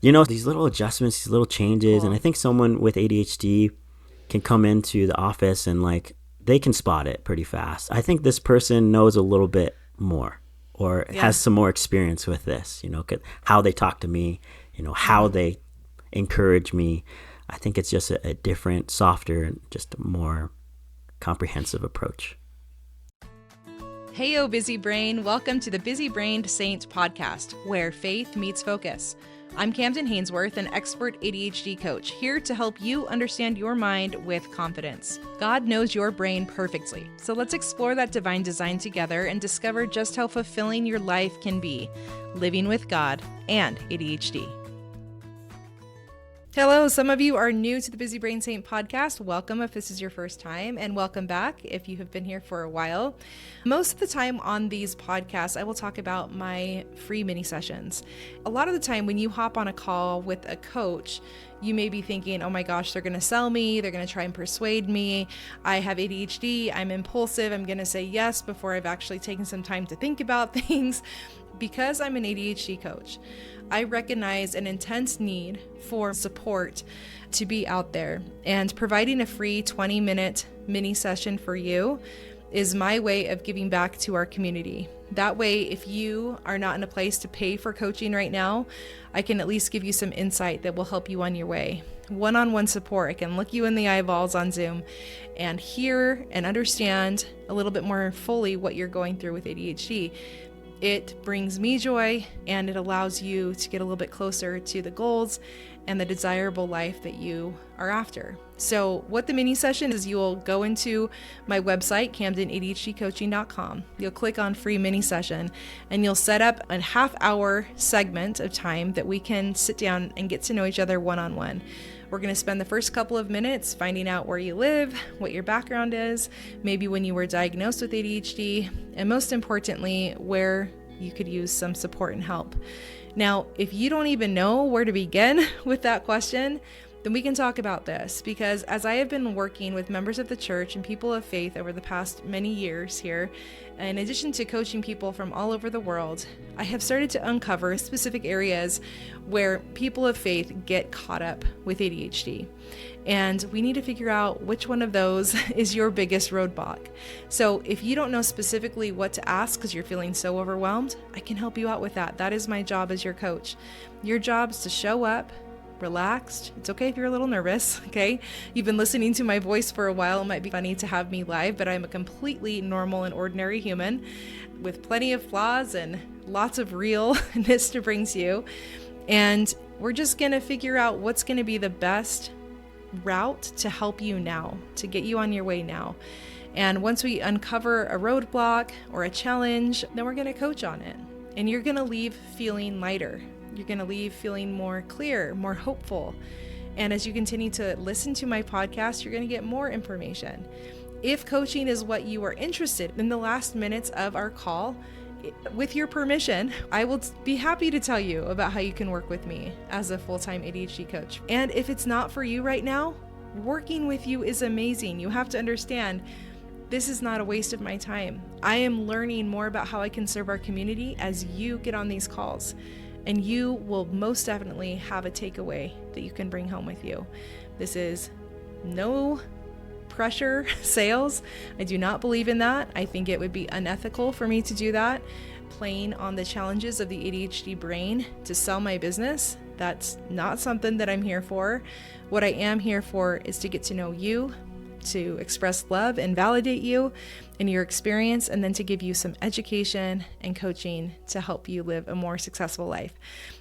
These little adjustments, these little changes. Cool. And I think someone with ADHD can come into the office and they can spot it pretty fast. I think this person knows a little bit more or has some more experience with this, how they talk to me, how they encourage me. I think it's just a different, softer, and just a more comprehensive approach. Heyo, busy brain. Welcome to the Busy Brained Saint podcast, where faith meets focus. I'm Camden Hainsworth, an expert ADHD coach, here to help you understand your mind with confidence. God knows your brain perfectly, so let's explore that divine design together and discover just how fulfilling your life can be, living with God and ADHD. Hello, some of you are new to the Busy Brain Saint podcast. Welcome if this is your first time, and welcome back if you have been here for a while. Most of the time on these podcasts, I will talk about my free mini sessions. A lot of the time when you hop on a call with a coach, you may be thinking, oh my gosh, they're going to sell me. They're going to try and persuade me. I have ADHD. I'm impulsive. I'm going to say yes before I've actually taken some time to think about things. Because I'm an ADHD coach, I recognize an intense need for support to be out there, and providing a free 20-minute mini session for you is my way of giving back to our community. That way, if you are not in a place to pay for coaching right now, I can at least give you some insight that will help you on your way. One-on-one support. I can look you in the eyeballs on Zoom and hear and understand a little bit more fully what you're going through with ADHD. It brings me joy, and it allows you to get a little bit closer to the goals and the desirable life that you are after. So what the mini session is, you'll go into my website, CamdenADHDcoaching.com. You'll click on free mini session, and you'll set up a half-hour segment of time that we can sit down and get to know each other one-on-one. We're going to spend the first couple of minutes finding out where you live, what your background is, maybe when you were diagnosed with ADHD, and most importantly, where you could use some support and help. Now, if you don't even know where to begin with that question, then we can talk about this, because as I have been working with members of the church and people of faith over the past many years here, in addition to coaching people from all over the world, I have started to uncover specific areas where people of faith get caught up with ADHD. And we need to figure out which one of those is your biggest roadblock. So if you don't know specifically what to ask because you're feeling so overwhelmed, I can help you out with that. That is my job as your coach. Your job is to show up relaxed. It's okay if you're a little nervous, okay? You've been listening to my voice for a while. It might be funny to have me live, but I'm a completely normal and ordinary human with plenty of flaws and lots of realness to bring to you. And we're just going to figure out what's going to be the best route to help you now, to get you on your way now. And once we uncover a roadblock or a challenge, then we're going to coach on it. And you're going to leave feeling lighter. You're going to leave feeling more clear, more hopeful. And as you continue to listen to my podcast, you're going to get more information. If coaching is what you are interested in the last minutes of our call, with your permission, I will be happy to tell you about how you can work with me as a full-time ADHD coach. And if it's not for you right now, working with you is amazing. You have to understand, this is not a waste of my time. I am learning more about how I can serve our community as you get on these calls. And you will most definitely have a takeaway that you can bring home with you. This is no pressure sales. I do not believe in that. I think it would be unethical for me to do that, playing on the challenges of the ADHD brain to sell my business. That's not something that I'm here for. What I am here for is to get to know you, to express love and validate you and your experience, and then to give you some education and coaching to help you live a more successful life.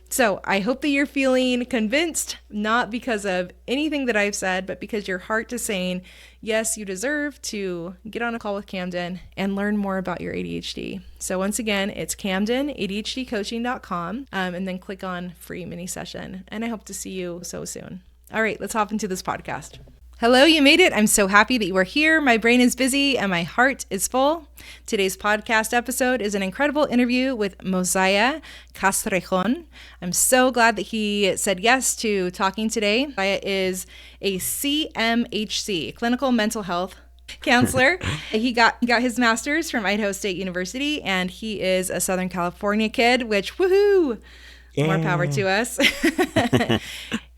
So I hope that you're feeling convinced, not because of anything that I've said, but because your heart is saying, yes, you deserve to get on a call with Camden and learn more about your ADHD. So once again, it's CamdenADHDcoaching.com, and then click on free mini session. And I hope to see you so soon. All right, let's hop into this podcast. Hello, you made it. I'm so happy that you are here. My brain is busy and my heart is full. Today's podcast episode is an incredible interview with Mosiah Castrejon. I'm so glad that he said yes to talking today. Mosiah is a CMHC, clinical mental health counselor. He got his master's from Idaho State University, and he is a Southern California kid, which, woohoo! More power to us.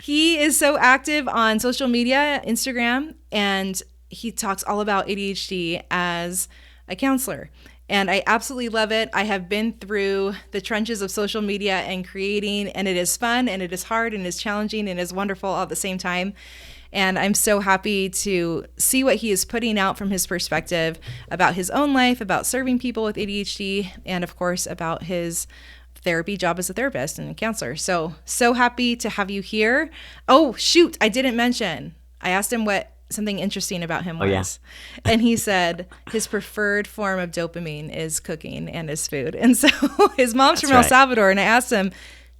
He is so active on social media, Instagram, and he talks all about ADHD as a counselor. And I absolutely love it. I have been through the trenches of social media and creating, and it is fun, and it is hard, and it is challenging, and it is wonderful all at the same time. And I'm so happy to see what he is putting out from his perspective about his own life, about serving people with ADHD, and of course, about his therapy job as a therapist and a counselor. So happy to have you here. Oh, shoot, I didn't mention. I asked him what something interesting about him was. Yeah. And he said his preferred form of dopamine is cooking and is food. And so his mom's from El Salvador, and I asked him,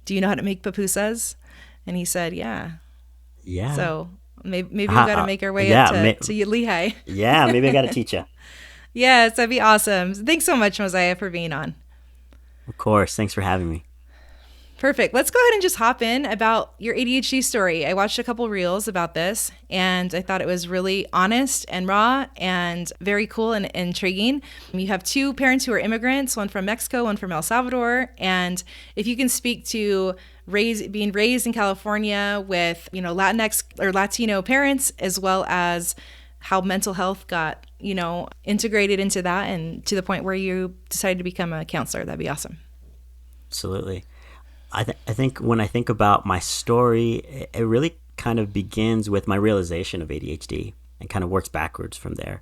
do you know how to make pupusas? And he said, yeah. So maybe we got to make our way up to Lehigh. Yeah, maybe I got to teach you. Yes, that'd be awesome. Thanks so much, Mosiah, for being on. Of course. Thanks for having me. Perfect. Let's go ahead and just hop in about your ADHD story. I watched a couple reels about this, and I thought it was really honest and raw and very cool and intriguing. You have two parents who are immigrants, one from Mexico, one from El Salvador. And if you can speak to being raised in California with, Latinx or Latino parents, as well as how mental health got, integrated into that and to the point where you decided to become a counselor, that'd be awesome. Absolutely. I think when I think about my story, it really kind of begins with my realization of ADHD and kind of works backwards from there.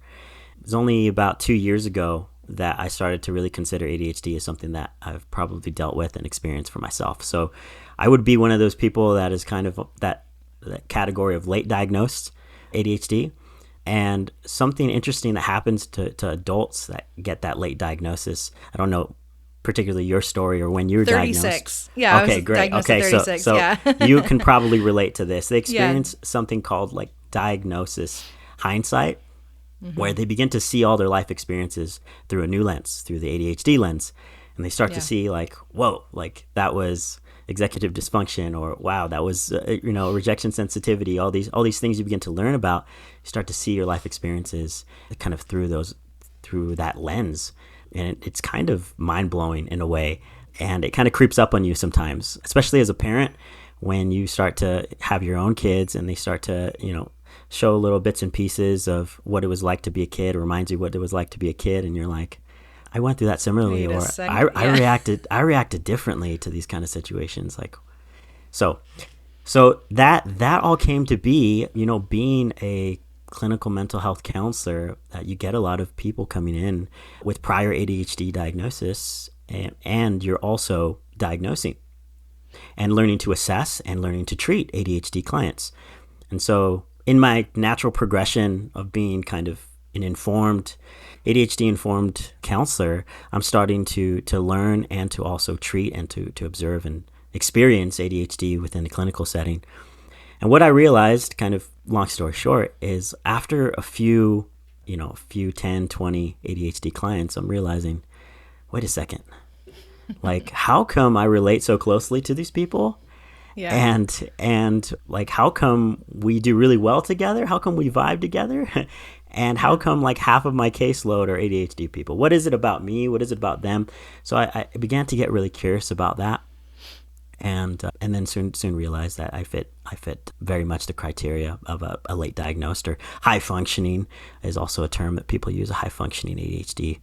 It was only about 2 years ago that I started to really consider ADHD as something that I've probably dealt with and experienced for myself. So I would be one of those people that is kind of that category of late diagnosed ADHD. And something interesting that happens to adults that get that late diagnosis, I don't know particularly your story or when you were 36. Diagnosed. Yeah. Okay, great. Okay, 36, so yeah. You can probably relate to this. They experience something called like diagnosis hindsight, where they begin to see all their life experiences through a new lens, through the ADHD lens. And they start to see like, whoa, like that was executive dysfunction, or wow, that was rejection sensitivity. All these things you begin to learn about. You start to see your life experiences kind of through that lens. And it's kind of mind-blowing in a way. And it kind of creeps up on you sometimes, especially as a parent, when you start to have your own kids and they start to, show little bits and pieces of what it was like to be a kid, or reminds you what it was like to be a kid. And you're like, I went through that similarly, or I reacted differently to these kind of situations. Like, so that all came to be, being a clinical mental health counselor, that you get a lot of people coming in with prior ADHD diagnosis, and you're also diagnosing and learning to assess and learning to treat ADHD clients. And so in my natural progression of being kind of an ADHD-informed counselor, I'm starting to learn and to also treat and to observe and experience ADHD within the clinical setting. And what I realized, kind of long story short, is after a few 10, 20 ADHD clients, I'm realizing, wait a second, like, how come I relate so closely to these people? Yeah. And like, how come we do really well together? How come we vibe together? And how come like half of my caseload are ADHD people? What is it about me? What is it about them? So I began to get really curious about that. And then soon realized that I fit very much the criteria of a late diagnosed, or high functioning is also a term that people use, a high functioning ADHD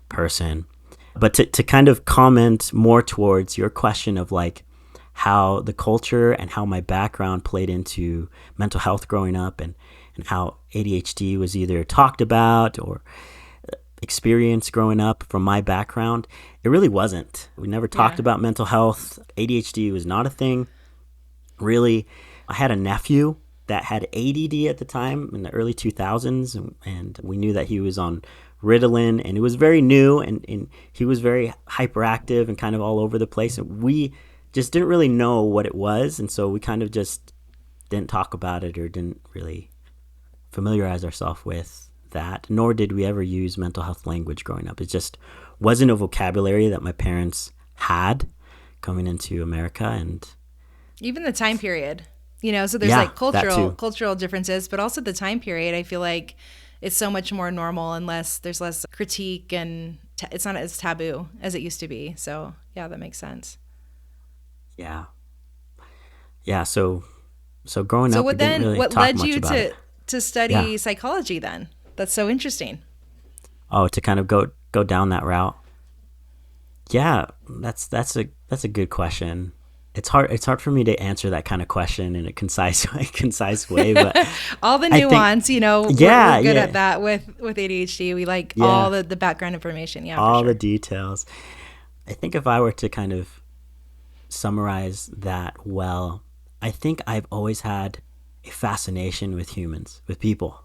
person. But to kind of comment more towards your question of like how the culture and how my background played into mental health growing up, and how ADHD was either talked about or experience growing up from my background, it really wasn't. We never talked about mental health. ADHD was not a thing, really. I had a nephew that had ADD at the time in the early 2000s, and we knew that he was on Ritalin, and it was very new, and he was very hyperactive and kind of all over the place, and we just didn't really know what it was, and so we kind of just didn't talk about it or didn't really familiarize ourselves with that, nor did we ever use mental health language growing up. It just wasn't a vocabulary that my parents had coming into America. And even the time period, so there's like cultural differences, but also the time period, I feel like it's so much more normal, and there's less critique, and it's not as taboo as it used to be. So yeah, that makes sense. Yeah. Yeah. So growing up, we didn't really what talk led much you about it. to Yeah. study psychology then? That's so interesting. Oh, to kind of go down that route. Yeah, that's a good question. It's hard for me to answer that kind of question in a concise way, but All the I think nuance, yeah, we're good at yeah, that with ADHD. We like all yeah, the background information. Yeah, for all the sure. details. I think if I were to kind of summarize that well, I think I've always had a fascination with humans, with people.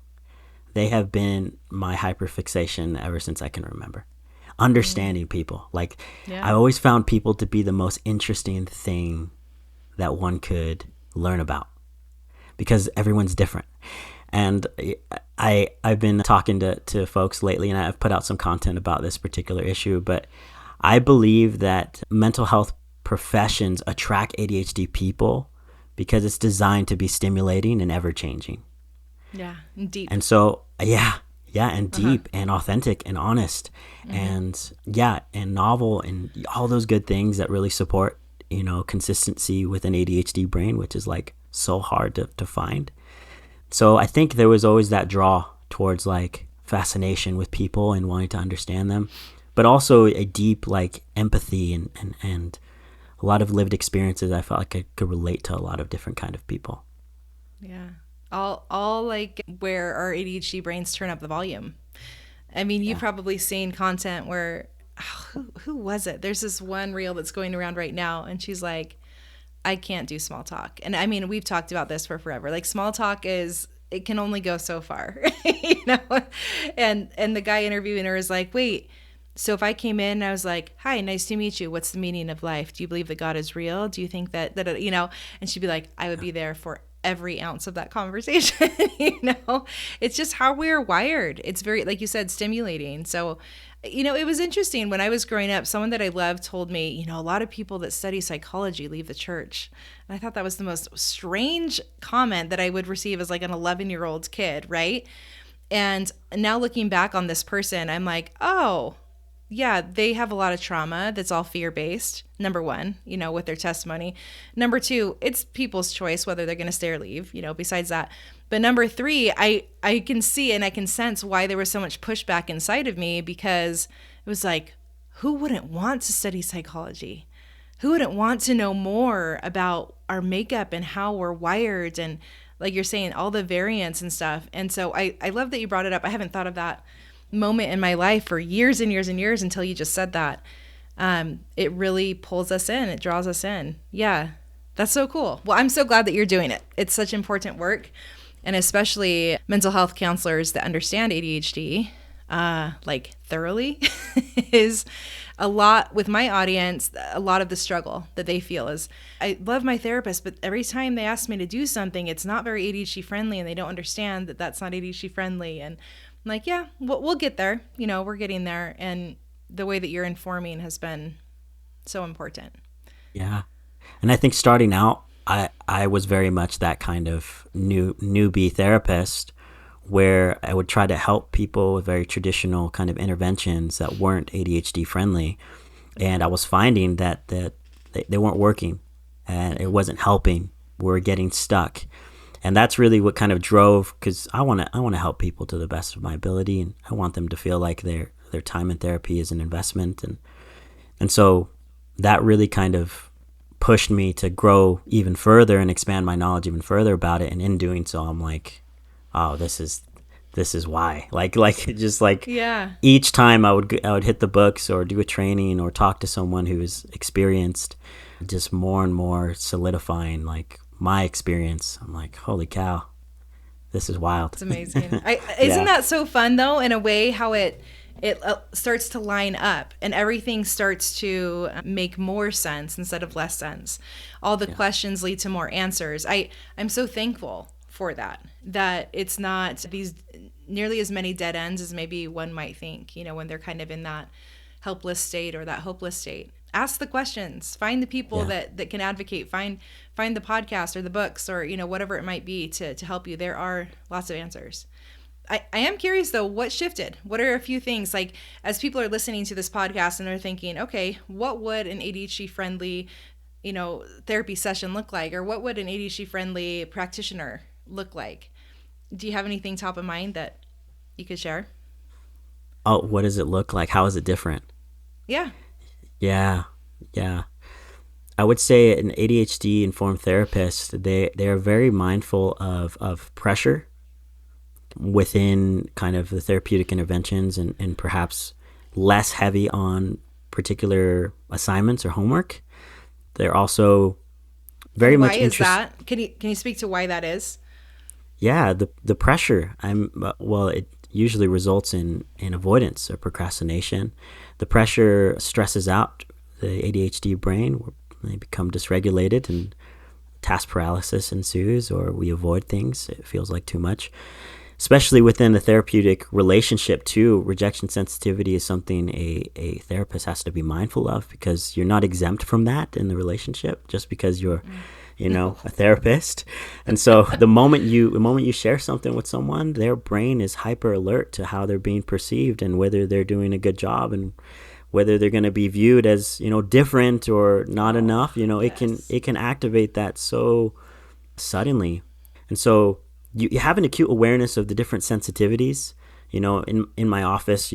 They have been my hyperfixation ever since I can remember. Understanding people. Like, I Yeah. always found people to be the most interesting thing that one could learn about because everyone's different. And I've been talking to folks lately, and I've put out some content about this particular issue, but I believe that mental health professions attract ADHD people because it's designed to be stimulating and ever changing. Yeah. Deep. And so, yeah, and Uh-huh. deep and authentic and honest and yeah, and novel and all those good things that really support, consistency with an ADHD brain, which is like so hard to find. So I think there was always that draw towards like fascination with people and wanting to understand them, but also a deep like empathy and a lot of lived experiences. I felt like I could relate to a lot of different kind of people. Yeah. All like where our ADHD brains turn up the volume. I mean, you've Yeah. probably seen content where who was it? There's this one reel that's going around right now, and she's like, I can't do small talk. And I mean, we've talked about this for forever. Like small talk it can only go so far, you know? And the guy interviewing her is like, wait, so if I came in and I was like, hi, nice to meet you. What's the meaning of life? Do you believe that God is real? Do you think that, and she'd be like, I would be there for every ounce of that conversation. It's just how we're wired. It's very, like you said, stimulating. So, it was interesting when I was growing up, someone that I loved told me, a lot of people that study psychology leave the church. And I thought that was the most strange comment that I would receive as like an 11-year-old kid. Right. And now looking back on this person, I'm like, oh, yeah, they have a lot of trauma that's all fear-based, number one, with their testimony. Number two, it's people's choice whether they're going to stay or leave, besides that. But number three, I can see and I can sense why there was so much pushback inside of me, because it was like, who wouldn't want to study psychology? Who wouldn't want to know more about our makeup and how we're wired and, like you're saying, all the variants and stuff. And so I love that you brought it up. I haven't thought of that moment in my life for years and years and years until you just said that. It really pulls us in. It draws us in. Yeah, that's so cool. Well, I'm so glad that you're doing it. It's such important work. And especially mental health counselors that understand ADHD, like thoroughly, is a lot with my audience. A lot of the struggle that they feel is, I love my therapist, but every time they ask me to do something, it's not very ADHD friendly, and they don't understand that that's not ADHD friendly. And I'm like, yeah, we'll get there. We're getting there. And the way that you're informing has been so important. Yeah. And I think starting out, I was very much that kind of newbie therapist where I would try to help people with very traditional kind of interventions that weren't ADHD friendly. And I was finding that they weren't working and it wasn't helping. We were getting stuck. And that's really what kind of drove, because I want to help people to the best of my ability, and I want them to feel like their time in therapy is an investment. And so that really kind of pushed me to grow even further and expand my knowledge even further about it. And in doing so, I'm like, oh, this is why. Like just like Yeah. each time I would hit the books or do a training or talk to someone who's experienced, just more and more solidifying like my experience. I'm like, holy cow, this is wild. It's amazing. Yeah. Isn't that so fun though, in a way, how it starts to line up and everything starts to make more sense instead of less sense. All the questions lead to more answers. I'm so thankful for that it's not these nearly as many dead ends as maybe one might think, when they're kind of in that helpless state or that hopeless state. Ask the questions, find the people that can advocate, find the podcast or the books or, whatever it might be to help you. There are lots of answers. I am curious though, what shifted? What are a few things, like as people are listening to this podcast and they're thinking, okay, what would an ADHD friendly, therapy session look like? Or what would an ADHD friendly practitioner look like? Do you have anything top of mind that you could share? Oh, what does it look like? How is it different? Yeah. Yeah. Yeah. I would say an ADHD-informed therapist, they are very mindful of pressure within kind of the therapeutic interventions, and perhaps less heavy on particular assignments or homework. They're also very much interested. Why is that? Can you speak to why that is? Yeah, the pressure. It usually results in avoidance or procrastination. The pressure stresses out the ADHD brain. They become dysregulated and task paralysis ensues, or we avoid things. It feels like too much. Especially within the therapeutic relationship too, rejection sensitivity is something a therapist has to be mindful of, because you're not exempt from that in the relationship just because you're, a therapist. And so the moment you share something with someone, their brain is hyper alert to how they're being perceived and whether they're doing a good job and whether they're going to be viewed as, different or not enough. Yes. It can activate that so suddenly. And so you have an acute awareness of the different sensitivities. In my office,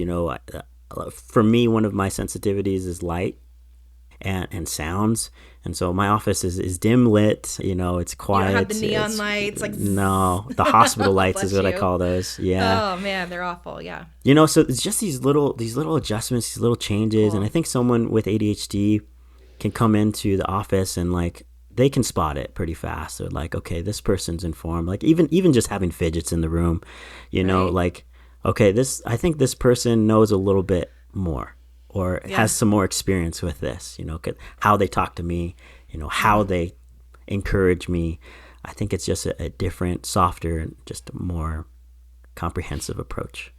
for me, one of my sensitivities is light and sounds. And so my office is dim lit, it's quiet. You don't have the neon lights, like no, the hospital lights is what I call those. Yeah. Oh man, they're awful. Yeah. So it's just these little adjustments, these little changes. Cool. And I think someone with ADHD can come into the office and they can spot it pretty fast. They're like, okay, this person's informed. Like even just having fidgets in the room, Right. Okay, I think this person knows a little bit more, or has some more experience with this, how they talk to me, how they encourage me. I think it's just a different, softer, and just a more comprehensive approach.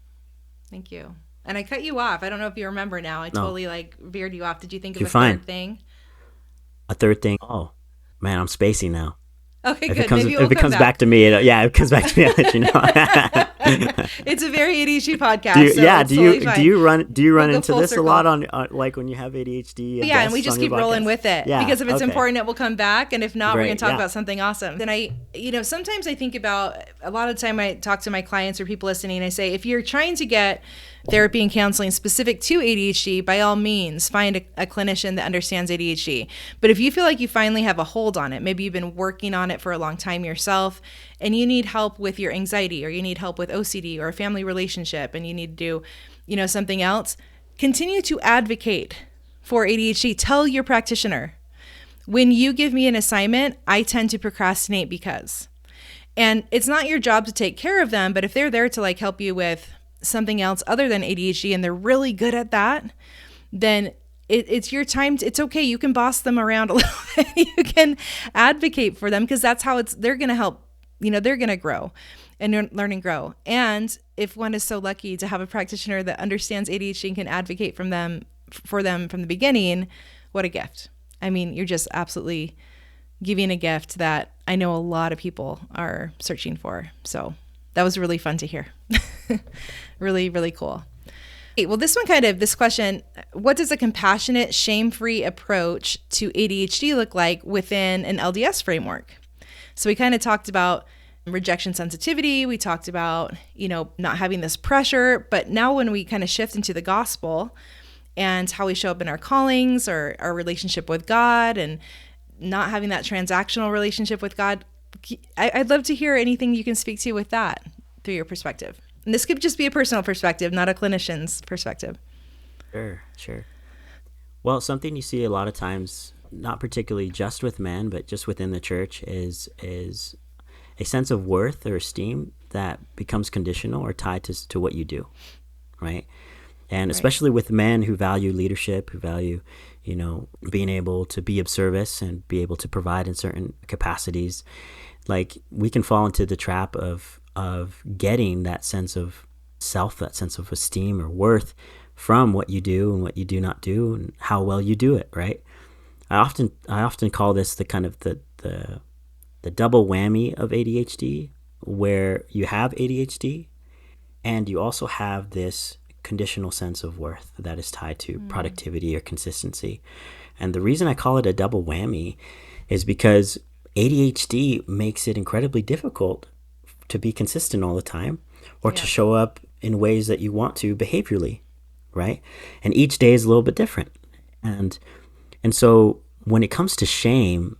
Thank you. And I cut you off. I don't know if you remember now. I totally veered you off. Did you think of You're a fine. third thing? A third thing. Oh man, I'm spacey now. Okay, If good. it comes, Maybe if it comes back to me, if it comes back to me, I'll let you know. It's a very ADHD podcast. Do you run We'll into this circle. a lot on like when you have ADHD? Yeah, and we just keep rolling with it, because if it's okay. important, it will come back, and if not, we're Great, going to talk yeah. about something awesome. Then sometimes I think about, a lot of the time I talk to my clients or people listening, I say, if you're trying to get therapy and counseling specific to ADHD, by all means, find a clinician that understands ADHD. But if you feel like you finally have a hold on it, maybe you've been working on it for a long time yourself, and you need help with your anxiety, or you need help with OCD or a family relationship, and you need to do, something else, continue to advocate for ADHD. Tell your practitioner, when you give me an assignment, I tend to procrastinate because. And it's not your job to take care of them, but if they're there to help you with something else other than ADHD, and they're really good at that, then it's your time. It's okay. You can boss them around a little bit. You can advocate for them, because that's how they're going to help. They're going to grow and learn and grow. And if one is so lucky to have a practitioner that understands ADHD and can advocate for them from the beginning, what a gift. I mean, you're just absolutely giving a gift that I know a lot of people are searching for. So that was really fun to hear. Really, really cool. Okay, well, this question, what does a compassionate, shame-free approach to ADHD look like within an LDS framework? So we kind of talked about rejection sensitivity. We talked about, not having this pressure. But now when we kind of shift into the gospel and how we show up in our callings, or our relationship with God, and not having that transactional relationship with God, I'd love to hear anything you can speak to with that through your perspective. And this could just be a personal perspective, not a clinician's perspective. Sure. Well, something you see a lot of times, not particularly just with men, but just within the church, is a sense of worth or esteem that becomes conditional or tied to what you do, right? And especially with men who value leadership, who value, being able to be of service and be able to provide in certain capacities, we can fall into the trap of getting that sense of self, that sense of esteem or worth from what you do and what you do not do and how well you do it, right? I often call this the kind of the double whammy of ADHD, where you have ADHD and you also have this conditional sense of worth that is tied to productivity or consistency. And the reason I call it a double whammy is because ADHD makes it incredibly difficult to be consistent all the time or to show up in ways that you want to behaviorally, right? And each day is a little bit different. And so when it comes to shame,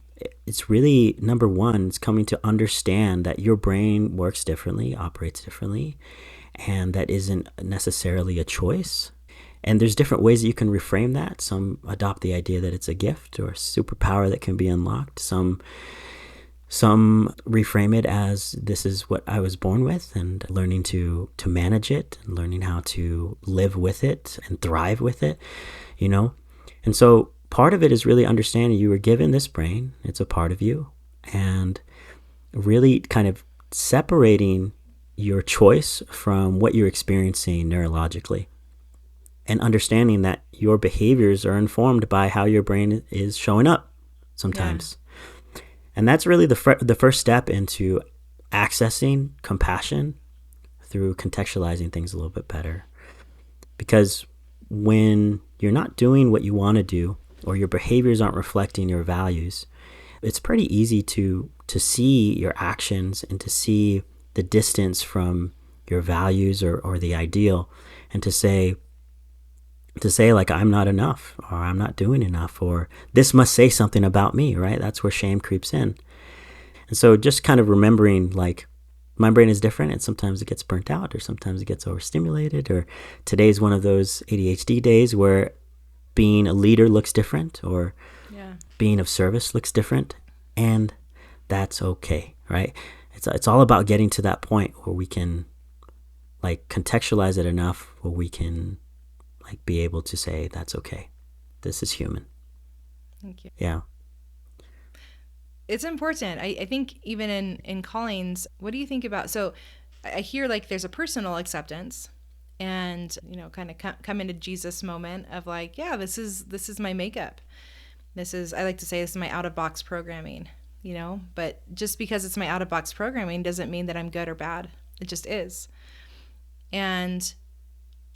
it's really, number one, it's coming to understand that your brain works differently, operates differently, and that isn't necessarily a choice. And there's different ways that you can reframe that. Some adopt the idea that it's a gift or a superpower that can be unlocked. Some reframe it as this is what I was born with, and learning to manage it and learning how to live with it and thrive with it, you know? And so part of it is really understanding you were given this brain. It's a part of you. And really kind of separating your choice from what you're experiencing neurologically. And understanding that your behaviors are informed by how your brain is showing up sometimes. Yeah. And that's really the first step into accessing compassion through contextualizing things a little bit better. Because when you're not doing what you want to do, or your behaviors aren't reflecting your values, it's pretty easy to see your actions and to see the distance from your values or the ideal, and to say like, I'm not enough, or I'm not doing enough, or this must say something about me, right? That's where shame creeps in. And so just kind of remembering, like, my brain is different, and sometimes it gets burnt out, or sometimes it gets overstimulated, or today's one of those ADHD days where being a leader looks different, or being of service looks different, and that's okay, right? It's all about getting to that point where we can, like, contextualize it enough where we can, like, be able to say, that's okay. This is human. Thank you. Yeah. It's important. I think even in callings, what do you think about, so I hear like there's a personal acceptance and, you know, kind of come into Jesus moment of like, yeah, this is my makeup. I like to say this is my out of box programming, you know, but just because it's my out of box programming doesn't mean that I'm good or bad. It just is. And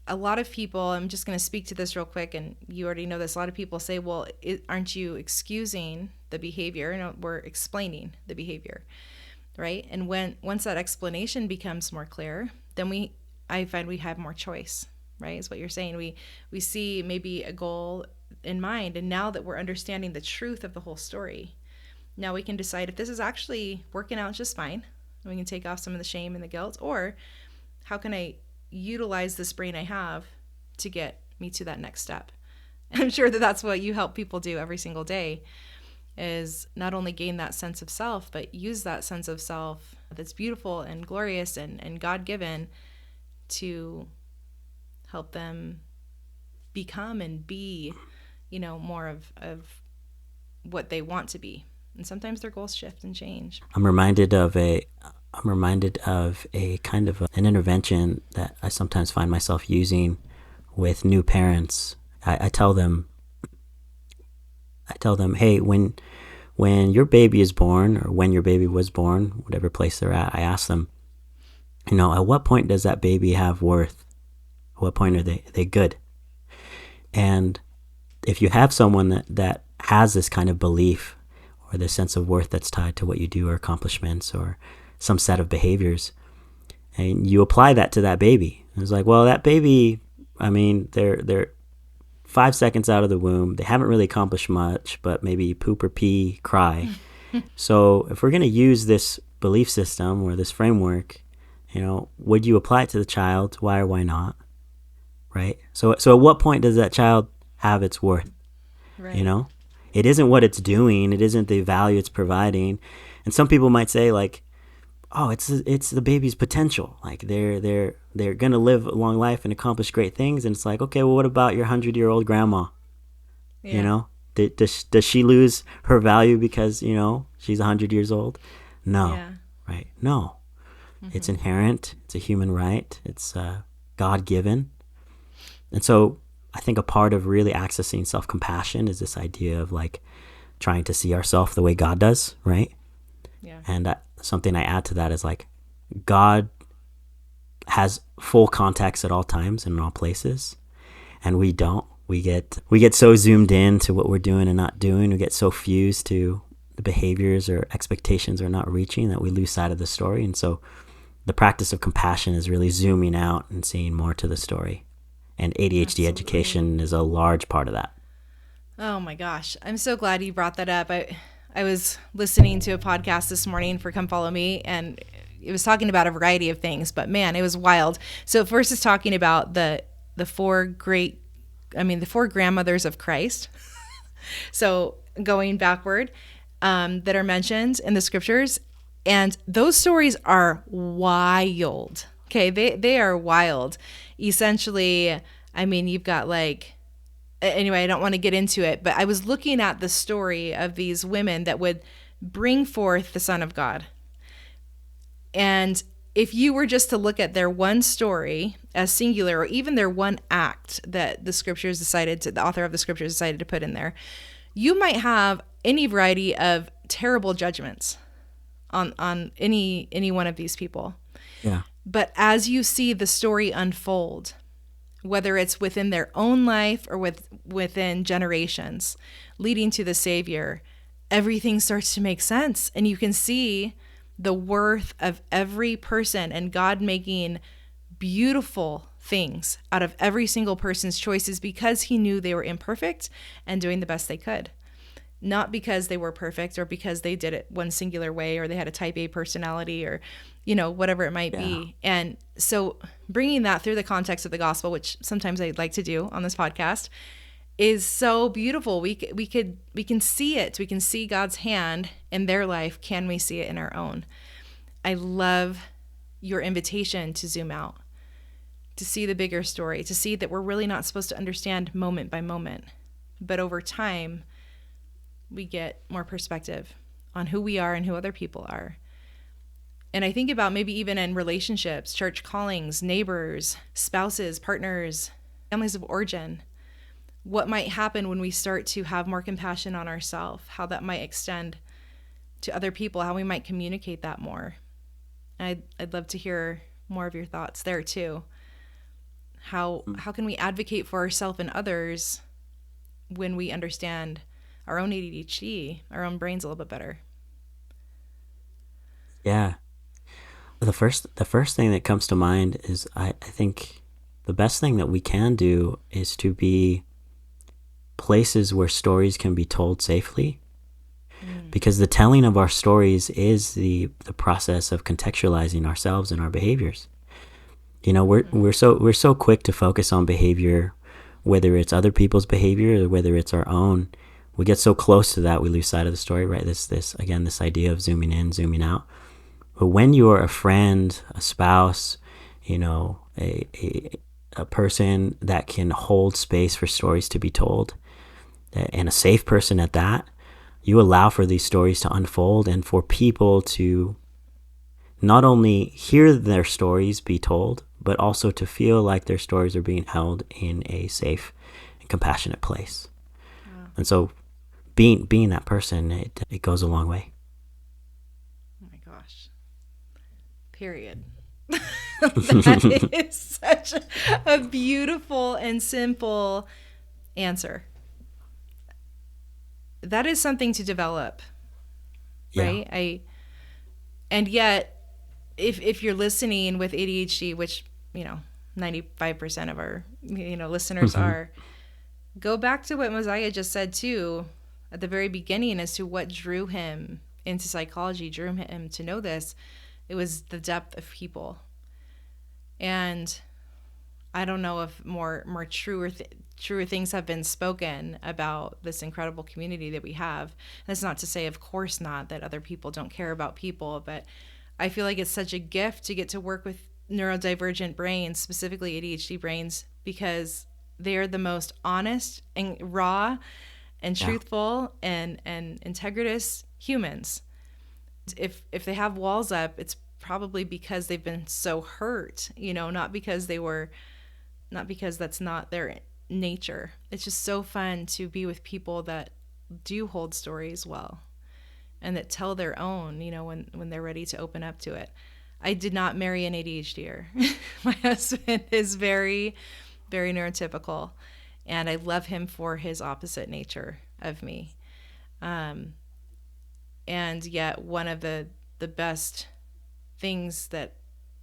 a lot of people, I'm just going to speak to this real quick, and you already know this. A lot of people say, well, aren't you excusing the behavior? No, we're explaining the behavior, right? And once that explanation becomes more clear, then I find we have more choice, right? Is what you're saying. We see maybe a goal in mind, and now that we're understanding the truth of the whole story, now we can decide if this is actually working out just fine, and we can take off some of the shame and the guilt, or how can I utilize this brain I have to get me to that next step. And I'm sure that that's what you help people do every single day, is not only gain that sense of self, but use that sense of self that's beautiful and glorious and God-given to help them become and be, you know, more of what they want to be. And sometimes their goals shift and change. I'm reminded of a kind of an intervention that I sometimes find myself using with new parents. I tell them, hey, when your baby is born, or when your baby was born, whatever place they're at, I ask them, you know, at what point does that baby have worth? At what point are they good? And if you have someone that has this kind of belief or this sense of worth that's tied to what you do or accomplishments or some set of behaviors, and you apply that to that baby. It's like, well, that baby, I mean, they're 5 seconds out of the womb. They haven't really accomplished much, but maybe poop or pee, cry. So if we're going to use this belief system or this framework, you know, would you apply it to the child? Why or why not? Right? So at what point does that child have its worth? Right. You know, it isn't what it's doing. It isn't the value it's providing. And some people might say, like, oh, it's the baby's potential. Like they're gonna live a long life and accomplish great things. And it's like, okay, well, what about your 100-year-old grandma? Yeah. You know, does she lose her value because, you know, she's 100 years old? No, yeah. Right? No, It's inherent. It's a human right. It's God-given. And so I think a part of really accessing self-compassion is this idea of like trying to see ourselves the way God does, right? Yeah. And something I add to that is like God has full context at all times and in all places, and we don't. We get so zoomed in to what we're doing and not doing. We get so fused to the behaviors or expectations we're not reaching that we lose sight of the story. And so the practice of compassion is really zooming out and seeing more to the story. And ADHD Absolutely. education is a large part of that. Oh my gosh. I'm so glad you brought that up. I was listening to a podcast this morning for Come Follow Me, and it was talking about a variety of things, but man, it was wild. So first it's talking about the four grandmothers of Christ. So going backward, that are mentioned in the scriptures. And those stories are wild. Okay, they are wild. Essentially, I mean, you've got anyway, I don't want to get into it, but I was looking at the story of these women that would bring forth the Son of God. And if you were just to look at their one story as singular, or even their one act that the author of the scriptures decided to put in there, you might have any variety of terrible judgments on any one of these people. Yeah. But as you see the story unfold, whether it's within their own life or within generations leading to the Savior, everything starts to make sense. And you can see the worth of every person and God making beautiful things out of every single person's choices because he knew they were imperfect and doing the best they could. Not because they were perfect or because they did it one singular way or they had a type A personality or, whatever it might be. And so bringing that through the context of the gospel, which sometimes I'd like to do on this podcast, is so beautiful. We can see it. We can see God's hand in their life. Can we see it in our own? I love your invitation to zoom out, to see the bigger story, to see that we're really not supposed to understand moment by moment, but over time, we get more perspective on who we are and who other people are. And I think about maybe even in relationships, church callings, neighbors, spouses, partners, families of origin, what might happen when we start to have more compassion on ourselves, how that might extend to other people, how we might communicate that more. I'd love to hear more of your thoughts there too. How can we advocate for ourselves and others when we understand our own ADHD, our own brains a little bit better? Yeah. The first thing that comes to mind is I think the best thing that we can do is to be places where stories can be told safely. Because the telling of our stories is the process of contextualizing ourselves and our behaviors. We're so quick to focus on behavior, whether it's other people's behavior or whether it's our own. We get so close to that we lose sight of the story, right? This idea of zooming in, zooming out. But when you're a friend, a spouse, a person that can hold space for stories to be told, and a safe person at that, you allow for these stories to unfold and for people to not only hear their stories be told, but also to feel like their stories are being held in a safe and compassionate place. Wow. And so being that person, it goes a long way. Oh my gosh. Period. That is such a beautiful and simple answer. That is something to develop, right? Yeah. And yet, if you're listening with ADHD, which 95% of our listeners are, go back to what Mosiah just said too at the very beginning as to what drew him into psychology, drew him to know this. It was the depth of people, and I don't know if more truer things have been spoken about this incredible community that we have. And that's not to say, of course not, that other people don't care about people, but I feel like it's such a gift to get to work with neurodivergent brains, specifically ADHD brains, because they are the most honest and raw and truthful and integritous humans. If they have walls up, it's probably because they've been so hurt, not because that's not their nature. It's just so fun to be with people that do hold stories well and that tell their own, when they're ready to open up to it. I did not marry an ADHDer. My husband is very, very neurotypical, and I love him for his opposite nature of me. And yet one of the best things that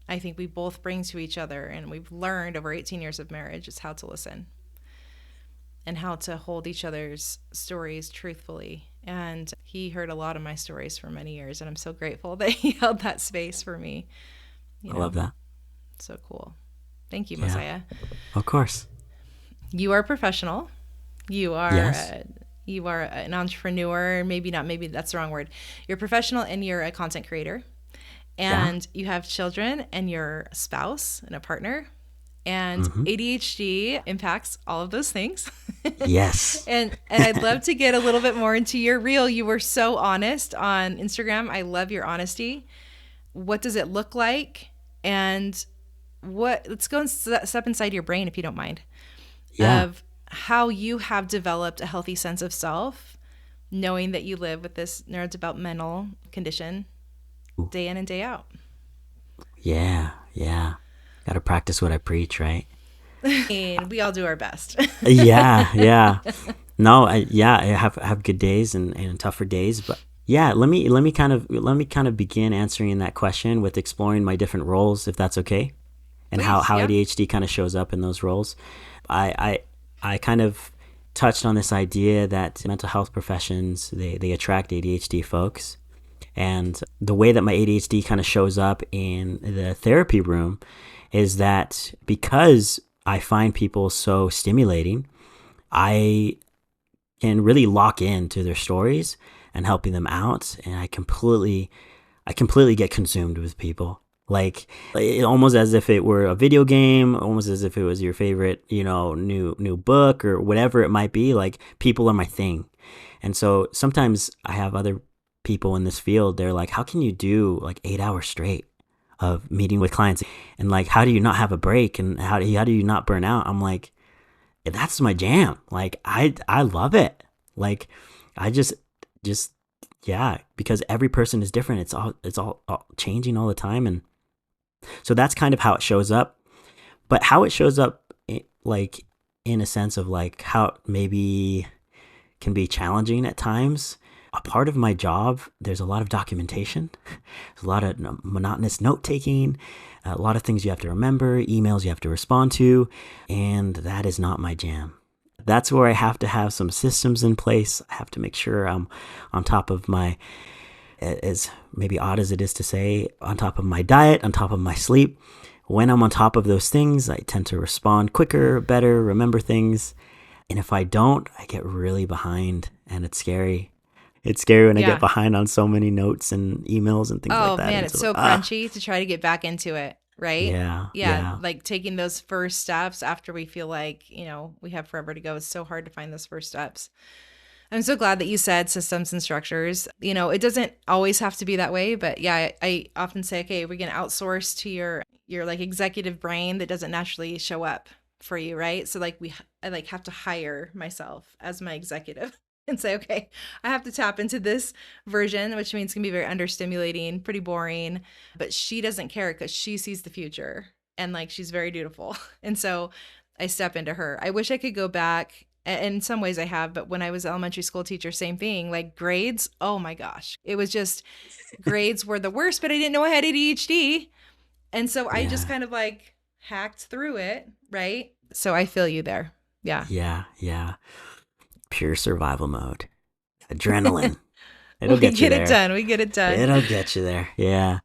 I think we both bring to each other, and we've learned over 18 years of marriage, is how to listen and how to hold each other's stories truthfully. And he heard a lot of my stories for many years, and I'm so grateful that he held that space for me. I love that. So cool. Thank you, Mosiah. Of course. You are a professional. You are Yes. You are an entrepreneur. Maybe that's the wrong word. You're a professional and you're a content creator. And you have children and you're a spouse and a partner. And ADHD impacts all of those things. Yes. And I'd love to get a little bit more into your reel. You were so honest on Instagram. I love your honesty. What does it look like? And let's go and step inside your brain, if you don't mind, of how you have developed a healthy sense of self, knowing that you live with this neurodevelopmental condition day in and day out. Yeah. Got to practice what I preach, right? And we all do our best. Yeah. No, I have good days and tougher days, but let me kind of begin answering that question with exploring my different roles, if that's okay, and Please, how yeah. ADHD kind of shows up in those roles. I kind of touched on this idea that mental health professions, they attract ADHD folks. And the way that my ADHD kind of shows up in the therapy room is that because I find people so stimulating, I can really lock into their stories and helping them out. And I completely get consumed with people. Like almost as if it were a video game, almost as if it was your favorite, new book or whatever it might be. Like people are my thing. And so sometimes I have other people in this field, they're like, how can you do like 8 hours straight of meeting with clients? And like, how do you not have a break? And how do you not burn out? I'm like, that's my jam. Like, I love it. Like, I just, because every person is different. It's all changing all the time. And so that's kind of how it shows up. But how it shows up, like, in a sense of like how it maybe can be challenging at times. A part of my job, there's a lot of documentation, there's a lot of monotonous note-taking, a lot of things you have to remember, emails you have to respond to, and that is not my jam. That's where I have to have some systems in place. I have to make sure I'm on top of my, as maybe odd as it is to say, on top of my diet, on top of my sleep. When I'm on top of those things, I tend to respond quicker, better, remember things. And if I don't, I get really behind, and it's scary. It's scary when I get behind on so many notes and emails and things like that. Oh man, it's so crunchy to try to get back into it, right? Yeah. Like taking those first steps after we feel like, we have forever to go. It's so hard to find those first steps. I'm so glad that you said systems and structures. It doesn't always have to be that way, but I often say, okay, we're going to outsource to your like executive brain that doesn't naturally show up for you, right? So like I like have to hire myself as my executive. And say, okay, I have to tap into this version, which means it can be very understimulating, pretty boring, but she doesn't care because she sees the future and like she's very dutiful. And so I step into her. I wish I could go back. And in some ways I have, but when I was an elementary school teacher, same thing, like grades. Oh my gosh. It was just grades were the worst, but I didn't know I had ADHD. And so I just kind of like hacked through it. Right. So I feel you there. Yeah. Yeah. Pure survival mode. Adrenaline. It'll get you there. We get it done. It'll get you there. Yeah.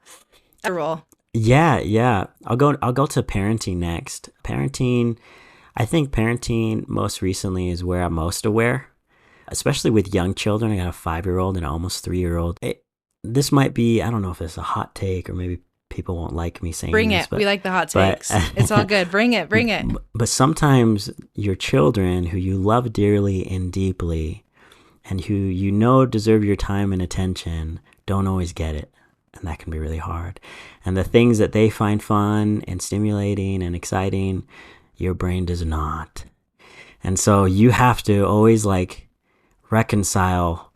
A roll. Yeah. I'll go to parenting next. I think parenting most recently is where I'm most aware, especially with young children. I got a 5-year-old and an almost 3-year-old. This might be, I don't know if it's a hot take or maybe people won't like me saying Bring this. it. We like the hot takes. It's all good. Bring it. But sometimes your children who you love dearly and deeply and who deserve your time and attention don't always get it. And that can be really hard. And the things that they find fun and stimulating and exciting, your brain does not. And so you have to always like reconcile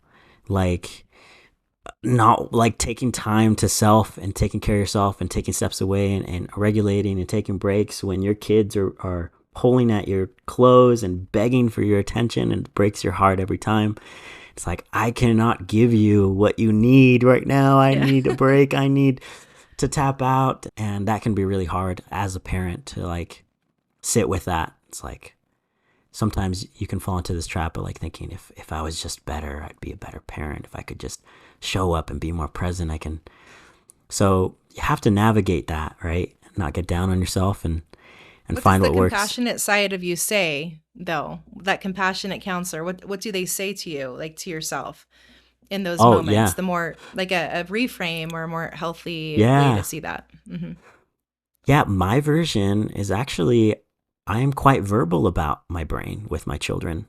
like not like taking time to self and taking care of yourself and taking steps away and regulating and taking breaks when your kids are pulling at your clothes and begging for your attention, and it breaks your heart every time. It's like, I cannot give you what you need right now. I need a break. I need to tap out. And that can be really hard as a parent to like sit with that. It's like, sometimes you can fall into this trap of like thinking, if I was just better, I'd be a better parent. If I could just show up and be more present, I can. So you have to navigate that, right? Not get down on yourself and find what works. What does the compassionate side of you say, though? That compassionate counselor, what do they say to you, like to yourself in those moments? Yeah. The more like a reframe or a more healthy Yeah. way to see that. Mm-hmm. Yeah, my version is actually, I am quite verbal about my brain with my children.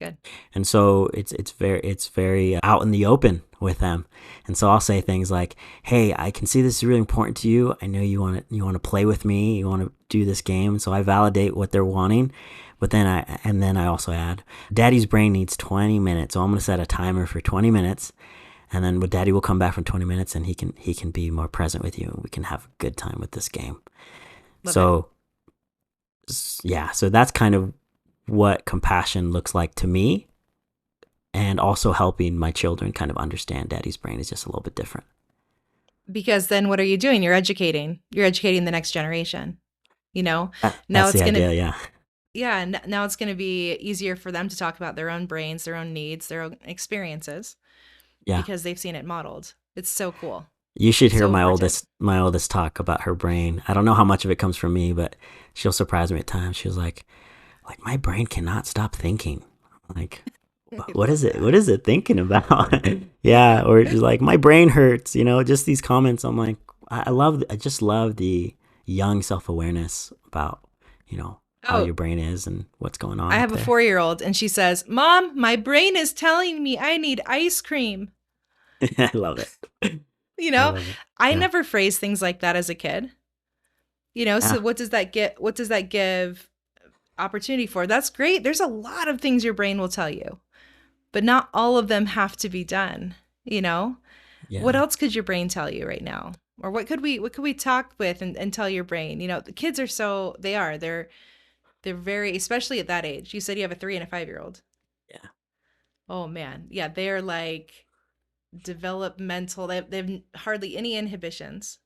Good. And so it's very out in the open with them. And so I'll say things like, "Hey, I can see this is really important to you. I know you want to play with me. You want to do this game." So I validate what they're wanting. But then I also add, "Daddy's brain needs 20 minutes. So I'm going to set a timer for 20 minutes. And then Daddy will come back from 20 minutes and he can be more present with you. And we can have a good time with this game." So that's kind of what compassion looks like to me, and also helping my children kind of understand Daddy's brain is just a little bit different. Because then what are you doing? You're educating the next generation, now That's the idea. Now it's going to be easier for them to talk about their own brains, their own needs, their own experiences, because they've seen it modeled. It's so cool. You should hear my oldest talk about her brain. I don't know how much of it comes from me, but she'll surprise me at times. She was like, my brain cannot stop thinking. I'm like, what is it? What is it thinking about? Yeah. Or just like, my brain hurts, just these comments. I'm like, I just love the young self-awareness about, how your brain is and what's going on. I have a 4-year-old and she says, "Mom, my brain is telling me I need ice cream." I love it. I never phrased things like that as a kid. So what does that give opportunity for? That's great. There's a lot of things your brain will tell you, but not all of them have to be done. What else could your brain tell you right now? Or what could we talk with and tell your brain? The kids are they're very, especially at that age. You said you have a 3 and a 5-year-old. Yeah. Oh man. Yeah. They're like developmental. They have hardly any inhibitions.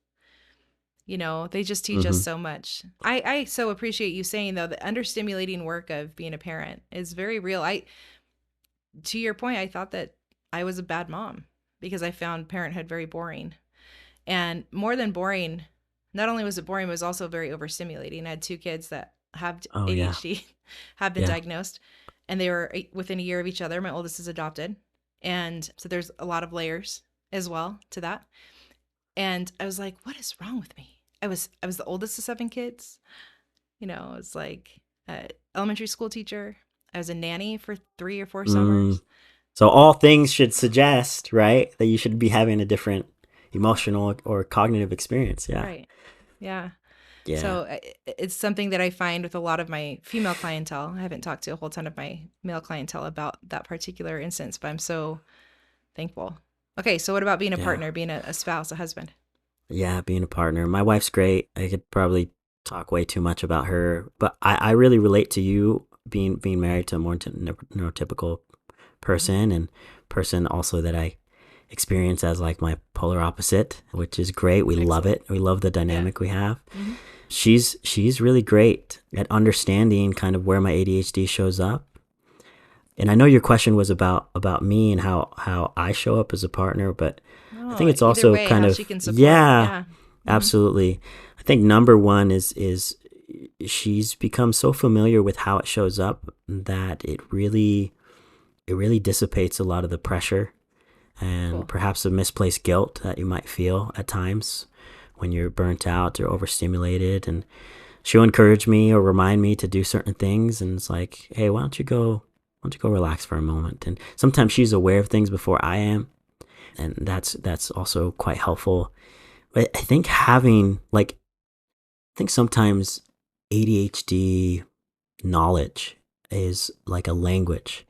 They just teach us so much. I so appreciate you saying, though, the understimulating work of being a parent is very real. To your point, I thought that I was a bad mom because I found parenthood very boring. And more than boring, not only was it boring, it was also very overstimulating. I had 2 kids that have ADHD, have been diagnosed, and they were within a year of each other. My oldest is adopted. And so there's a lot of layers as well to that. And I was like, what is wrong with me? I was the oldest of 7 kids. I was like an elementary school teacher. I was a nanny for 3 or 4 summers. So all things should suggest, right, that you should be having a different emotional or cognitive experience. Yeah. Right. Yeah. Yeah. So it's something that I find with a lot of my female clientele. I haven't talked to a whole ton of my male clientele about that particular instance, but I'm so thankful. Okay, so what about being a partner, being a spouse, a husband? Yeah, being a partner. My wife's great. I could probably talk way too much about her, but I really relate to you being married to a more neurotypical person, and person also that I experience as like my polar opposite, which is great. We love it. We love the dynamic we have. Mm-hmm. She's really great at understanding kind of where my ADHD shows up. And I know your question was about me and how I show up as a partner, but I think it's also kind of absolutely. I think number one is she's become so familiar with how it shows up that it really dissipates a lot of the pressure and perhaps a misplaced guilt that you might feel at times when you're burnt out or overstimulated. And she'll encourage me or remind me to do certain things, and it's like, hey, why don't you go relax for a moment? And sometimes she's aware of things before I am, and that's also quite helpful. But I think sometimes ADHD knowledge is like a language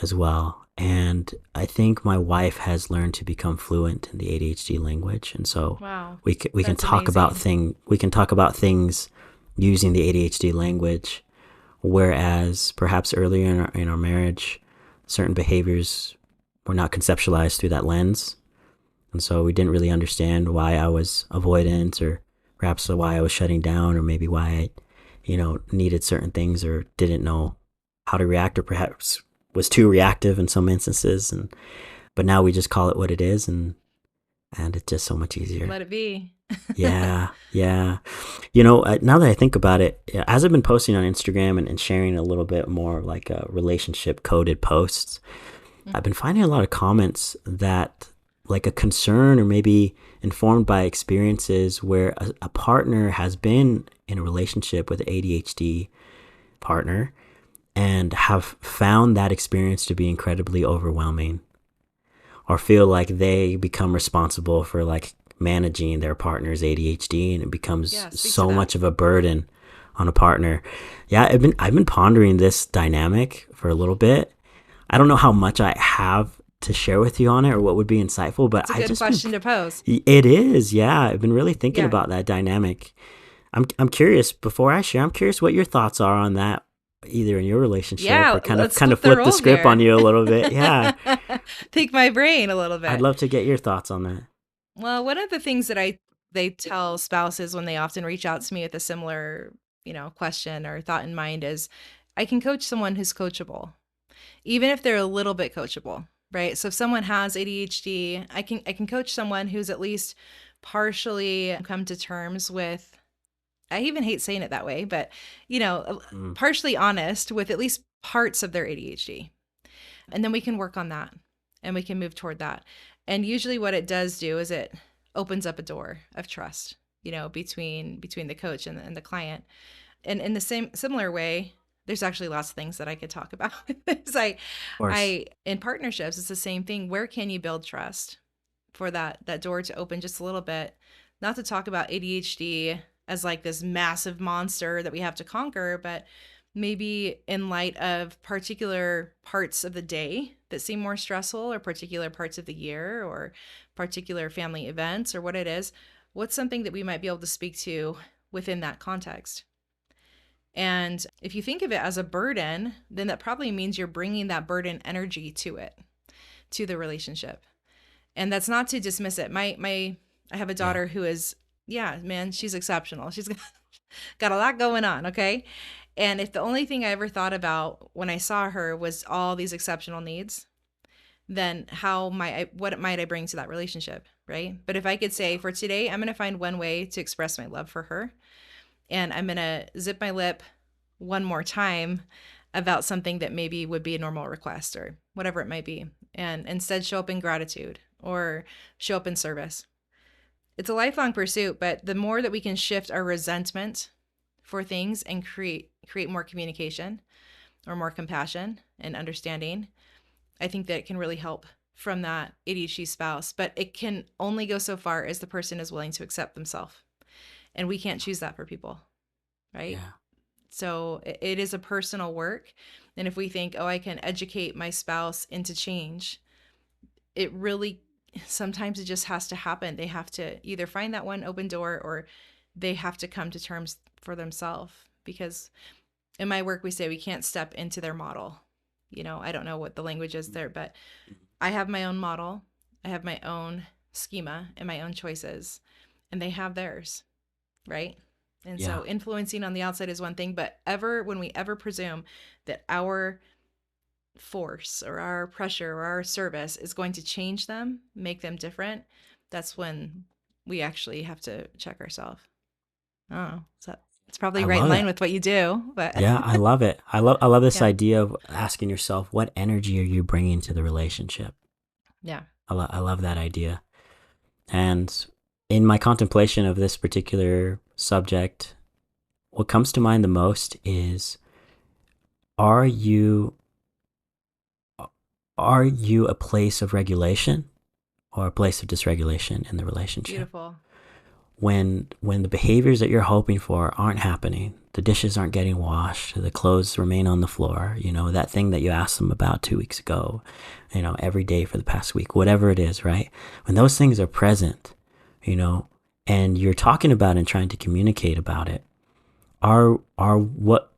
as well. And I think my wife has learned to become fluent in the ADHD language, and so Wow. we can That's talk about amazing. things using the ADHD language. Whereas perhaps earlier in our marriage, certain behaviors were not conceptualized through that lens, and so we didn't really understand why I was avoidant, or perhaps why I was shutting down, or maybe why I, needed certain things or didn't know how to react, or perhaps was too reactive in some instances. But now we just call it what it is, and it's just so much easier. Let it be. Yeah, yeah. Now that I think about it, as I've been posting on Instagram and sharing a little bit more like relationship coded posts, I've been finding a lot of comments that like a concern, or maybe informed by experiences where a partner has been in a relationship with an ADHD partner and have found that experience to be incredibly overwhelming, or feel like they become responsible for like managing their partner's ADHD, and it becomes so much of a burden on a partner. Yeah, I've been pondering this dynamic for a little bit. I don't know how much I have to share with you on it, or what would be insightful, but it's a good question to pose. It is, yeah. I've been really thinking about that dynamic. I'm curious. Before I share, I'm curious what your thoughts are on that, either in your relationship, or kind of flip the script on you a little bit. Yeah, pick my brain a little bit. I'd love to get your thoughts on that. Well, one of the things that they tell spouses when they often reach out to me with a similar, question or thought in mind is, I can coach someone who's coachable, even if they're a little bit coachable, right? So if someone has ADHD, I can coach someone who's at least partially come to terms with, I even hate saying it that way, but partially honest with at least parts of their ADHD. And then we can work on that, and we can move toward that. And usually what it does do is it opens up a door of trust, between the coach and the client. And in the similar way, there's actually lots of things that I could talk about. It's like, in partnerships, it's the same thing. Where can you build trust for that door to open just a little bit? Not to talk about ADHD as like this massive monster that we have to conquer, but maybe in light of particular parts of the day that seem more stressful, or particular parts of the year, or particular family events, or what it is, what's something that we might be able to speak to within that context? And if you think of it as a burden, then that probably means you're bringing that burden energy to the relationship. And that's not to dismiss it. I have a daughter who is, she's exceptional. She's got a lot going on, okay? And if the only thing I ever thought about when I saw her was all these exceptional needs, then what might I bring to that relationship, right? But if I could say, for today, I'm going to find one way to express my love for her, and I'm going to zip my lip one more time about something that maybe would be a normal request, or whatever it might be, and instead show up in gratitude or show up in service. It's a lifelong pursuit, but the more that we can shift our resentment for things and create more communication, or more compassion and understanding, I think that it can really help from that ADHD spouse. But it can only go so far as the person is willing to accept themselves. And we can't choose that for people, right? Yeah. So it is a personal work. And if we think, I can educate my spouse into change, it really, sometimes it just has to happen. They have to either find that one open door, or they have to come to terms for themselves. Because in my work, we say we can't step into their model. I don't know what the language is there, but I have my own model. I have my own schema and my own choices, and they have theirs, right? And so influencing on the outside is one thing, but when we ever presume that our force or our pressure or our service is going to change them, make them different, that's when we actually have to check ourselves. Oh, so it's probably right in line with what you do, but yeah, I love it. I love this idea of asking yourself, what energy are you bringing to the relationship? Yeah. I love that idea. And in my contemplation of this particular subject, what comes to mind the most is, are you a place of regulation or a place of dysregulation in the relationship? Beautiful. when the behaviors that you're hoping for aren't happening, the dishes aren't getting washed, the clothes remain on the floor, that thing that you asked them about 2 weeks ago, every day for the past week, whatever it is, right? When those things are present, and you're talking about and trying to communicate about it, what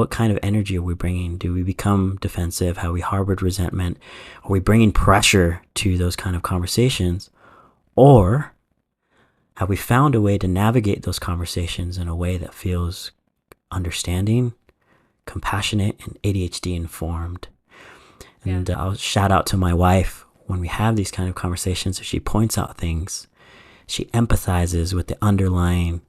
kind of energy are we bringing? Do we become defensive? Have we harbored resentment? Are we bringing pressure to those kind of conversations? Or have we found a way to navigate those conversations in a way that feels understanding, compassionate, and ADHD informed? And I'll shout out to my wife when we have these kind of conversations. If she points out things, she empathizes with the underlying,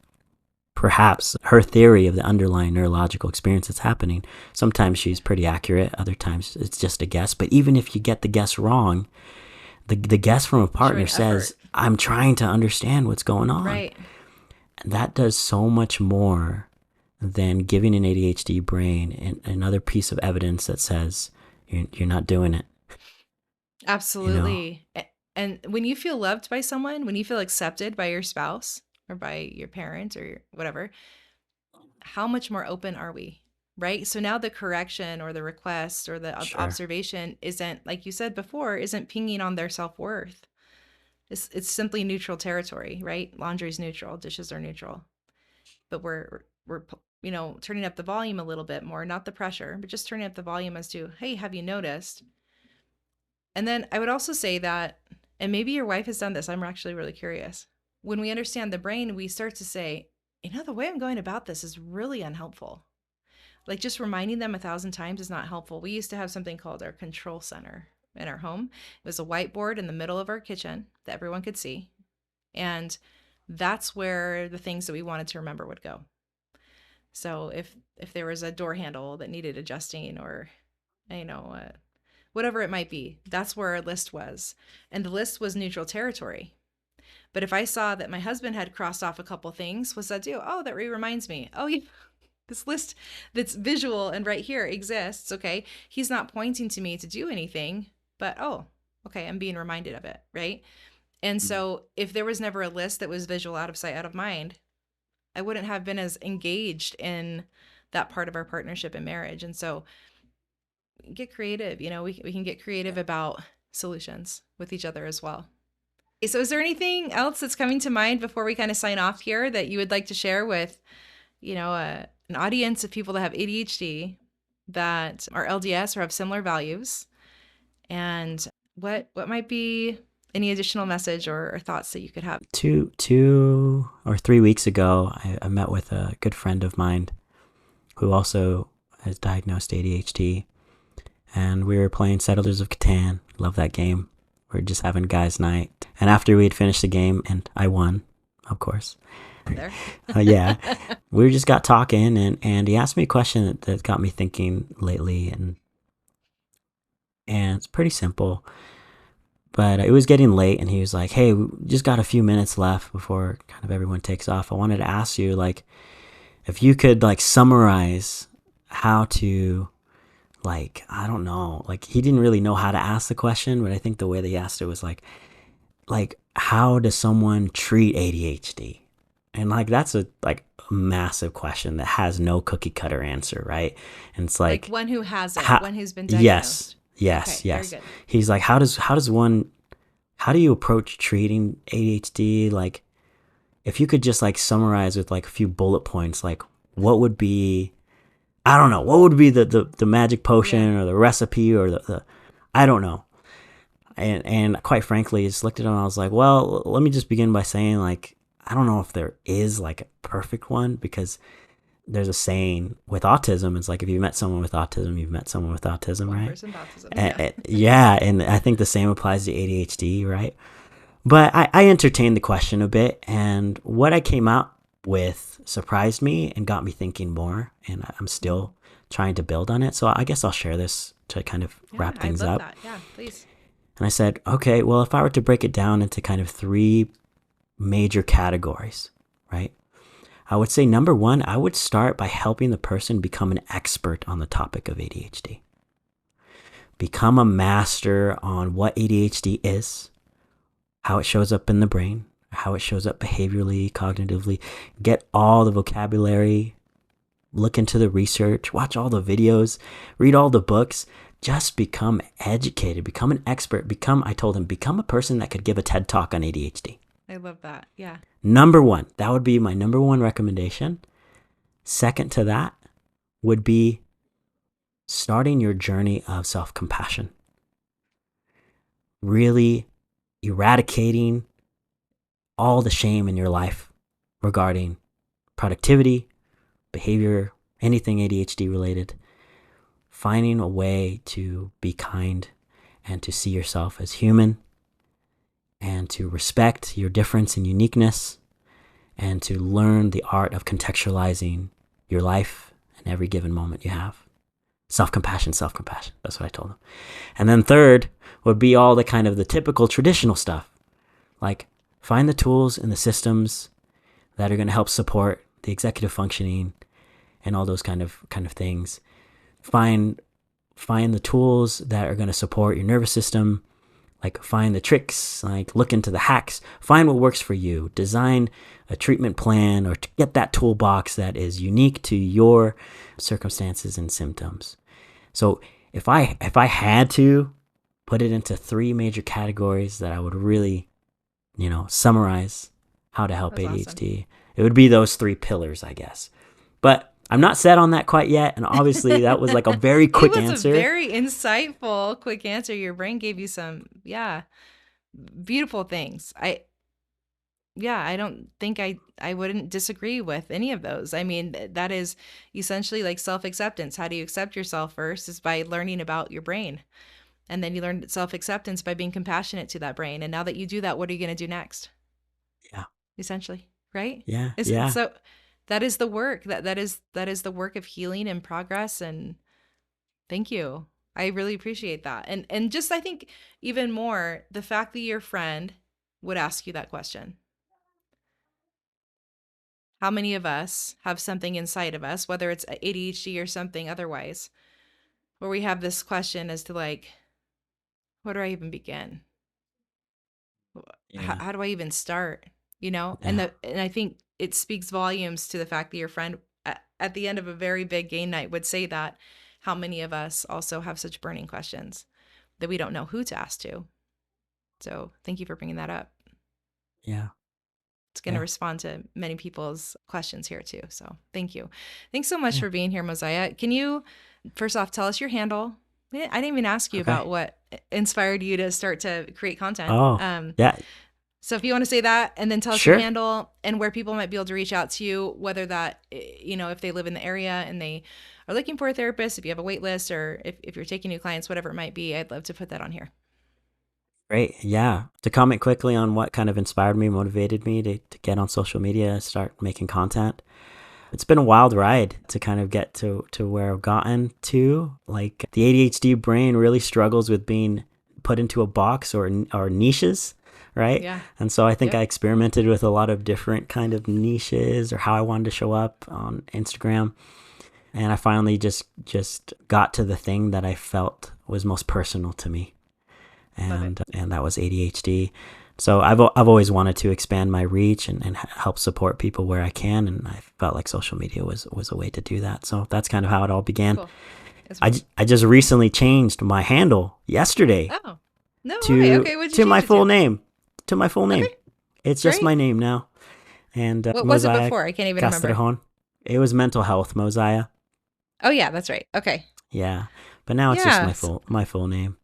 perhaps her theory of the underlying neurological experience that's happening. Sometimes she's pretty accurate. Other times it's just a guess. But even if you get the guess wrong, the guess from a partner says, I'm trying to understand what's going on. Right. And that does so much more than giving an ADHD brain another piece of evidence that says you're not doing it. Absolutely. And when you feel loved by someone, when you feel accepted by your spouse or by your parents or whatever, how much more open are we? Right? So now the correction or the request or the observation isn't, like you said before, isn't pinging on their self-worth. It's simply neutral territory, right? Laundry's neutral, dishes are neutral. But we're turning up the volume a little bit more, not the pressure, but just turning up the volume as to, hey, have you noticed? And then I would also say that, and maybe your wife has done this, I'm actually really curious. When we understand the brain, we start to say, the way I'm going about this is really unhelpful. Like just reminding them 1,000 times is not helpful. We used to have something called our control center in our home. It was a whiteboard in the middle of our kitchen that everyone could see. And that's where the things that we wanted to remember would go. So if there was a door handle that needed adjusting or, whatever it might be, that's where our list was. And the list was neutral territory. But if I saw that my husband had crossed off a couple things, what's that do? Oh, that reminds me. Oh, yeah. This list that's visual and right here exists, okay? He's not pointing to me to do anything, but okay, I'm being reminded of it, right? And so if there was never a list that was visual, out of sight, out of mind, I wouldn't have been as engaged in that part of our partnership and marriage. And so get creative, we can get creative about solutions with each other as well. So is there anything else that's coming to mind before we kind of sign off here that you would like to share with, an audience of people that have ADHD, that are LDS or have similar values? And what might be any additional message or thoughts that you could have? 2 or 3 weeks ago, I met with a good friend of mine who also has diagnosed ADHD. And we were playing Settlers of Catan. Love that game. We were just having guys' night. And after we had finished the game, and I won, of course. There. Yeah. We just got talking, and he asked me a question that got me thinking lately. And it's pretty simple. But it was getting late, and he was like, hey, we just got a few minutes left before kind of everyone takes off. I wanted to ask you, like, if you could, like, summarize how to, like, I don't know, like, he didn't really know how to ask the question, but I think the way that he asked it was like, how does someone treat ADHD? And, like, that's a massive question that has no cookie cutter answer, right? And it's like one who has it, one who's been diagnosed. Yes. Very good. He's like, how do you approach treating ADHD? Like, if you could just like summarize with like a few bullet points, like what would be, I don't know, what would be the magic potion or the recipe or the I don't know. And quite frankly, I just looked at him and I was like, well, let me just begin by saying, like, I don't know if there is like a perfect one, because there's a saying with autism. It's like, if you met someone with autism, you've met someone with autism, right? Person with autism, and I think the same applies to ADHD, right? But I entertained the question a bit, and what I came out with surprised me and got me thinking more, and I'm still trying to build on it. So I guess I'll share this to kind of wrap things up. That. Yeah, please. And I said, okay, well, if I were to break it down into kind of 3 major categories, right? I would say number 1, I would start by helping the person become an expert on the topic of ADHD. Become a master on what ADHD is, how it shows up in the brain, how it shows up behaviorally, cognitively. Get all the vocabulary, look into the research, watch all the videos, read all the books. Just become educated, become an expert, I told him, become a person that could give a TED Talk on ADHD. I love that. Yeah. Number one, that would be my number one recommendation. Second to that would be starting your journey of self-compassion. Really eradicating all the shame in your life regarding productivity, behavior, anything ADHD related. Finding a way to be kind and to see yourself as human and to respect your difference and uniqueness and to learn the art of contextualizing your life and every given moment you have. Self-compassion, self-compassion. That's what I told them. And then third would be all the kind of the typical traditional stuff. Like find the tools and the systems that are going to help support the executive functioning and all those kind of things. Find the tools that are going to support your nervous system. Like find the tricks, like look into the hacks, find what works for you, design a treatment plan or to get that toolbox that is unique to your circumstances and symptoms. So if I had to put it into three major categories that I would really, summarize how to help That's ADHD, awesome. It would be those three pillars, I guess. But I'm not set on that quite yet. And obviously that was like a very quick answer. It was a very insightful, quick answer. Your brain gave you some, beautiful things. I don't think I wouldn't disagree with any of those. I mean, that is essentially like self-acceptance. How do you accept yourself first is by learning about your brain. And then you learn self-acceptance by being compassionate to that brain. And now that you do that, what are you going to do next? Yeah. Essentially, right? Yeah. So that is the work. That is the work of healing and progress. And thank you. I really appreciate that. And just I think even more the fact that your friend would ask you that question. How many of us have something inside of us, whether it's ADHD or something otherwise, where we have this question as to like, where do I even begin? Yeah. How do I even start? Yeah. And I think it speaks volumes to the fact that your friend at the end of a very big game night would say that. How many of us also have such burning questions that we don't know who to ask to? So thank you for bringing that up. Yeah. It's going to respond to many people's questions here too. So thank you. Thanks so much for being here, Mosiah. Can you first off tell us your handle? I didn't even ask you about what inspired you to start to create content. Oh, yeah. So if you want to say that and then tell us your handle and where people might be able to reach out to you, whether that, if they live in the area and they are looking for a therapist, if you have a wait list or if you're taking new clients, whatever it might be, I'd love to put that on here. Great. Yeah. To comment quickly on what kind of inspired me, motivated me to get on social media, start making content. It's been a wild ride to kind of get to where I've gotten to. Like the ADHD brain really struggles with being put into a box or niches, right? Yeah. And so I think I experimented with a lot of different kind of niches or how I wanted to show up on Instagram. And I finally just got to the thing that I felt was most personal to me. And that was ADHD. So I've always wanted to expand my reach and help support people where I can, and I felt like social media was a way to do that. So that's kind of how it all began. Cool. I just recently changed my handle yesterday. Oh, no to way. Okay, what'd you to change my it full name. To my full name. Okay. It's just my name now. And what was it before? I can't even remember. Castrejon. It was mental health, Mosiah. Oh yeah, that's right. Okay. Yeah, but now it's just my full name.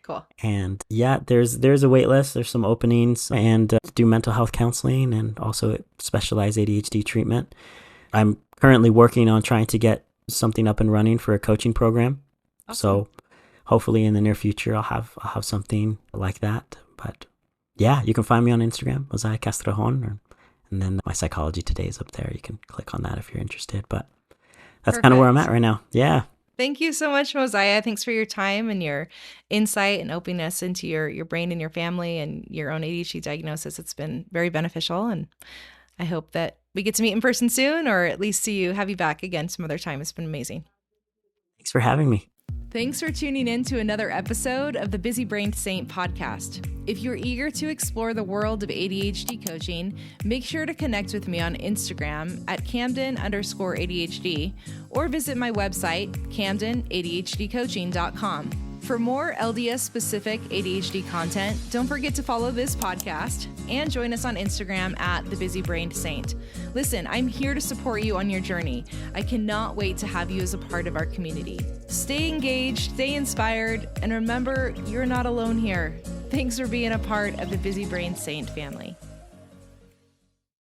Cool. And there's a wait list. There's some openings and do mental health counseling and also specialized ADHD treatment. I'm currently working on trying to get something up and running for a coaching program. Awesome. So hopefully in the near future, I'll have something like that. But yeah, you can find me on Instagram, Mosiah Castrejon, and then my Psychology Today is up there. You can click on that if you're interested. But that's kind of where I'm at right now. Yeah. Thank you so much, Mosiah. Thanks for your time and your insight and openness into your brain and your family and your own ADHD diagnosis. It's been very beneficial, and I hope that we get to meet in person soon, or at least have you back again some other time. It's been amazing. Thanks for having me. Thanks for tuning in to another episode of the Busy Brain Saint podcast. If you're eager to explore the world of ADHD coaching, make sure to connect with me on Instagram at Camden_ADHD or visit my website, CamdenADHDcoaching.com. For more LDS-specific ADHD content, don't forget to follow this podcast and join us on Instagram at The Busy Brain Saint. Listen, I'm here to support you on your journey. I cannot wait to have you as a part of our community. Stay engaged, stay inspired, and remember, you're not alone here. Thanks for being a part of the Busy Brain Saint family.